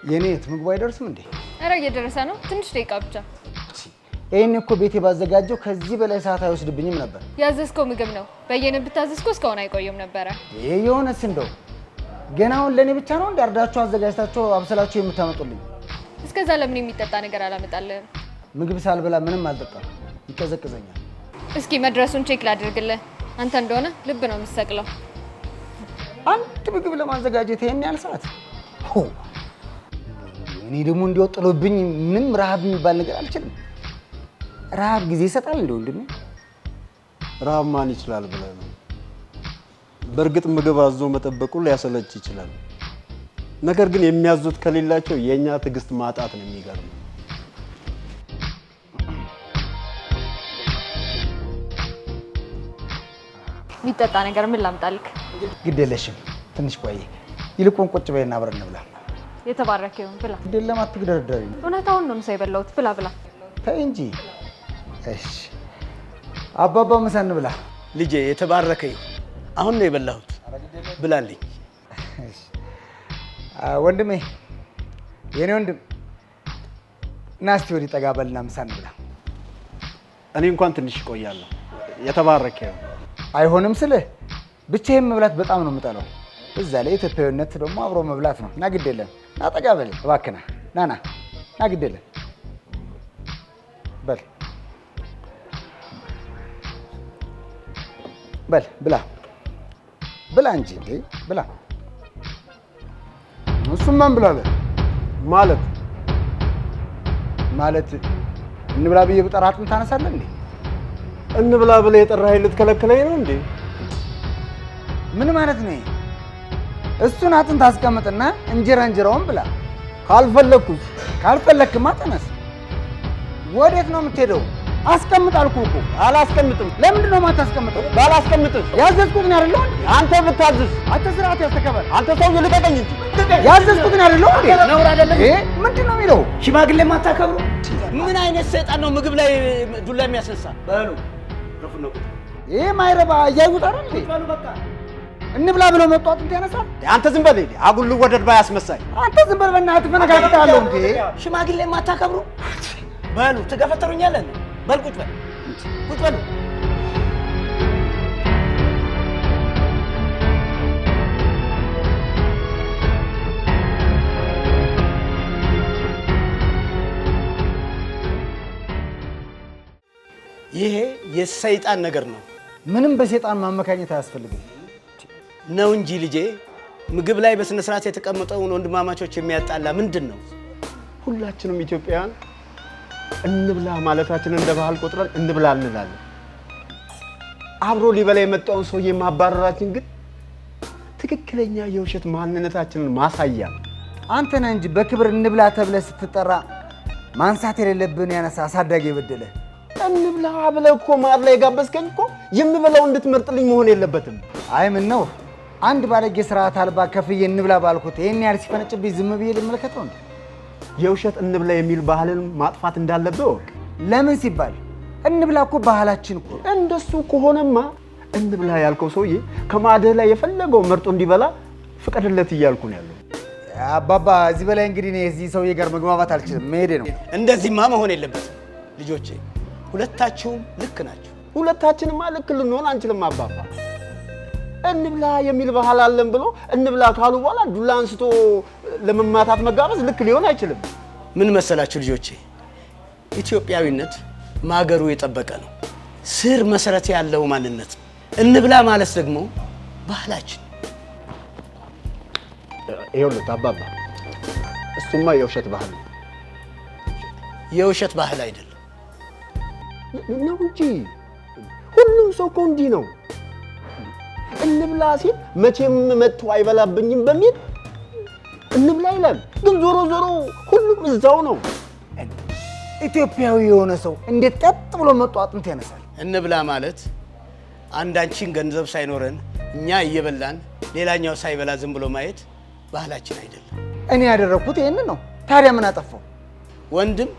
የኔት ምግቡ አይደርስም እንዴ? ኧረ እየደረሰ ነው። ትንሽ ደቂቃ ብቻ። ይሄን እኮ ቤቴ ባዘጋጀው ከዚህ በላይ ሰዓት አይወስድብኝም ነበር። ያዘዝከው ምግብ ነው። በየነ ብታዘዝከው እስካሁን አይቆይም ነበረ። ይሄ የሆነስ እንደው ገና አሁን ለኔ ብቻ ነው እንዳርዳችሁ አዘጋጅታችሁ አብሰላችሁ የምታመጡልኝ? እስከዛ ለምን የሚጠጣ ነገር አላመጣልህም? ምግብ ሳልበላ ምንም አልጠጣም፣ ይቀዘቅዘኛል። እስኪ መድረሱን ቼክ ላድርግልህ። አንተ እንደሆነ ልብ ነው የምትሰቅለው። አንድ ምግብ ለማዘጋጀት ይሄን ያህል ሰዓት? እኔ ደግሞ እንዲወጥሎብኝ ምንም ረሃብ የሚባል ነገር አልችልም። ረሃብ ጊዜ ይሰጣል እንዴ ወንድሜ? ረሃብ ማን ይችላል ብለህ ነው? በእርግጥ ምግብ አዞ መጠበቁ ሊያሰለች ይችላል። ነገር ግን የሚያዙት ከሌላቸው የኛ ትዕግስት ማጣት ነው የሚገርመው። የሚጠጣ ነገር ምን ላምጣልክ? ግድ የለሽም ትንሽ ቆይ። ይልቁን ቁጭ በይና አብረን እንብላ። የተባረከ ይሁን ብላ። እንደለም አትግደርደሪ። እውነታውን ነው ምሳ የበላሁት። ብላ ብላ። ተይ እንጂ። እሺ አባባ ምሳ እንብላ። ልጄ የተባረከ ይሁን። አሁን ነው የበላሁት። ብላልኝ። እሺ ወንድሜ፣ የኔ ወንድም ና እስቲ ወዲህ ጠጋ በልና ምሳ እንብላ። እኔ እንኳን ትንሽ እቆያለሁ። የተባረከ ይሁን። አይሆንም ስልህ ብቻዬን መብላት በጣም ነው የምጠላው። እዛ ላይ ኢትዮጵያዊነት ደግሞ አብሮ መብላት ነው። ና ግድ የለም ና ጠጋ በል እባክህ ና ና ግድ የለም በል በል ብላ ብላ እንጂ እንዴ ብላ። እሱማን ብላለ ማለት እንብላ ብዬ ብጠራ አጥም ታነሳለህ እንዴ? እንብላ ብለህ የጠራኸኝ ልትከለክለኝ ነው እንዴ? ምን ማለት ነው? እሱን አጥንት አስቀምጥና እንጀራውን ብላ። ካልፈለክማ ተነስ። ወዴት ነው የምትሄደው? አስቀምጥ አልኩህ እኮ። አላስቀምጥም። ለምንድን ነው የማታስቀምጠው? ባላስቀምጥም ያዘዝኩትን አይደለሁ እንዴ? አንተ ብታዝዝ። አንተ ስርዓት ያስተከበር። አንተ ሰውዬ ልቀቀኝ እንጂ። ያዘዝኩትን አይደለሁ እንዴ? ነውር አይደለም? ምንድን ነው የሚለው? ሽማግሌ ማታከብሩ ምን አይነት ሰይጣን ነው ምግብ ላይ ዱላ የሚያስነሳ? በሉ ረፍነቁ። ይሄ ማይረባ እያዩት አይደል እንዴ? በሉ በቃ እንብላ ብለው መጡ አጥንት ያነሳል። አንተ ዝም በል። አጉል ልወደድ ባያስመሳይ። አንተ ዝም በል በእናትህ ፈነካክተሃለሁ እንዴ? ሽማግሌ ማታከብሩ በሉ ትገፈተሩኛለን። በል ቁጭ በል ቁጭ በል። ይሄ የሰይጣን ነገር ነው። ምንም በሰይጣን ማመካኘት አያስፈልግም ነው እንጂ ልጄ፣ ምግብ ላይ በስነ ስርዓት የተቀመጠውን ወንድማማቾች የሚያጣላ ምንድን ነው? ሁላችንም ኢትዮጵያውያን እንብላ ማለታችን እንደ ባህል ቆጥረን እንብላ እንላለን። አብሮ ሊበላ የመጣውን ሰውዬ ማባረራችን ግን ትክክለኛ የውሸት ማንነታችንን ማሳያ ነው። አንተ ነህ እንጂ በክብር እንብላ ተብለህ ስትጠራ ማንሳት የሌለብን ያነሳ አሳዳጊ የበደለ። እንብላ ብለህ እኮ ማር ላይ የጋበዝከኝ እኮ የምበላው እንድትመርጥልኝ መሆን የለበትም። አይ ምን ነው አንድ ባለጌ ስርዓት አልባ ከፍዬ እንብላ ባልኩት ይሄን ያህል ሲፈነጭብኝ ዝም ብዬ ልመለከተው እንዴ? የውሸት እንብላ የሚል ባህልን ማጥፋት እንዳለብህ ወቅ። ለምን ሲባል እንብላ እኮ ባህላችን እኮ። እንደሱ ከሆነማ እንብላ ያልከው ሰውዬ ከማዕድህ ላይ የፈለገው መርጦ እንዲበላ ፍቀድለት እያልኩ ነው ያለው። አባባ እዚህ በላይ እንግዲህ እኔ እዚህ ሰውዬ ጋር መግባባት አልችልም፣ መሄዴ ነው። እንደዚህማ መሆን የለበትም ልጆቼ፣ ሁለታችሁም ልክ ናችሁ። ሁለታችንማ ልክ ልንሆን አንችልም አባባ። እንብላ የሚል ባህል አለን ብሎ እንብላ ካሉ በኋላ ዱላ አንስቶ ለመማታት መጋበዝ ልክ ሊሆን አይችልም። ምን መሰላችሁ ልጆቼ፣ ኢትዮጵያዊነት ማገሩ የጠበቀ ነው። ስር መሰረት ያለው ማንነት ነው። እንብላ ማለት ደግሞ ባህላችን። ይኸውልህ አባባ፣ እሱማ የውሸት ባህል ነው። የውሸት ባህል አይደለም ነው እንጂ ሁሉም ሰው እኮ እንዲህ ነው። እንብላ ሲል መቼም መጥቶ አይበላብኝም በሚል እንብላ ይላል። ግን ዞሮ ዞሮ ሁሉም እዛው ነው። ኢትዮጵያዊ የሆነ ሰው እንዴት ቀጥ ብሎ መጥቶ አጥንት ያነሳል? እንብላ ማለት አንዳችን ገንዘብ ሳይኖረን እኛ እየበላን ሌላኛው ሳይበላ ዝም ብሎ ማየት ባህላችን አይደለም። እኔ ያደረኩት ይሄንን ነው። ታዲያ ምን አጠፋው? ወንድም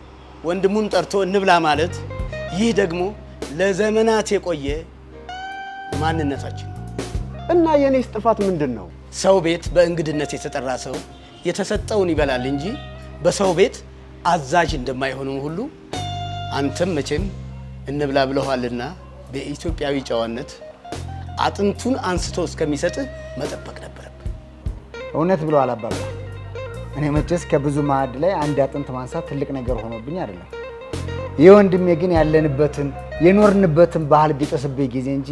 ወንድሙን ጠርቶ እንብላ ማለት ይህ ደግሞ ለዘመናት የቆየ ማንነታችን ነው። እና የኔስ ጥፋት ምንድን ነው? ሰው ቤት በእንግድነት የተጠራ ሰው የተሰጠውን ይበላል እንጂ በሰው ቤት አዛዥ እንደማይሆነው ሁሉ አንተም መቼም እንብላ ብለዋልና በኢትዮጵያዊ ጨዋነት አጥንቱን አንስቶ እስከሚሰጥህ መጠበቅ ነበረብህ። እውነት ብለዋል አባባ። እኔ መቼስ ከብዙ ማዕድ ላይ አንድ አጥንት ማንሳት ትልቅ ነገር ሆኖብኝ አይደለም። የወንድሜ ግን ያለንበትን የኖርንበትን ባህል ቢጥስብኝ ጊዜ እንጂ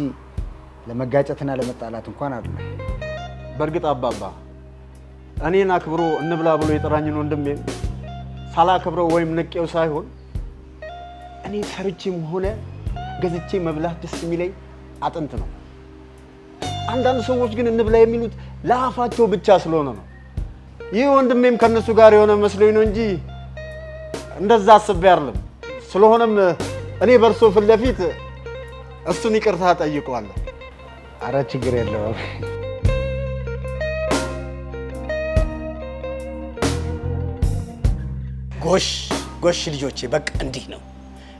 ለመጋጨትና ለመጣላት እንኳን አይደለም። በእርግጥ አባባ እኔን አክብሮ እንብላ ብሎ የጠራኝን ወንድሜን ሳላከብረው ወይም ንቄው ሳይሆን እኔ ሰርቼም ሆነ ገዝቼ መብላት ደስ የሚለኝ አጥንት ነው። አንዳንድ ሰዎች ግን እንብላ የሚሉት ለአፋቸው ብቻ ስለሆነ ነው። ይህ ወንድሜም ከነሱ ጋር የሆነ መስሎኝ ነው እንጂ እንደዛ አስቤ አይደለም። ስለሆነም እኔ በእርሶ ፊት ለፊት እሱን ይቅርታ ጠይቀዋለሁ። አረ ችግር የለውም። ጎሽ ጎሽ ልጆቼ፣ በቃ እንዲህ ነው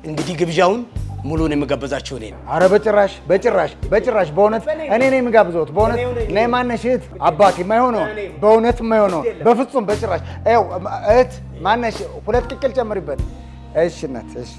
እንግዲህ ግብዣውን ሙሉን የምጋብዛችሁ እኔ ነው። አረ በጭራሽ በጭራሽ በጭራሽ፣ በእውነት እኔ ነኝ የምጋብዘውት። በእውነት ነይ ማነሽ እህት አባቴ፣ የማይሆነው በእውነት የማይሆነው በፍጹም በጭራሽ። ይኸው እህት ማነሽ፣ 2 ቅቅል ጨምሪበት። እሺ እናት እሺ።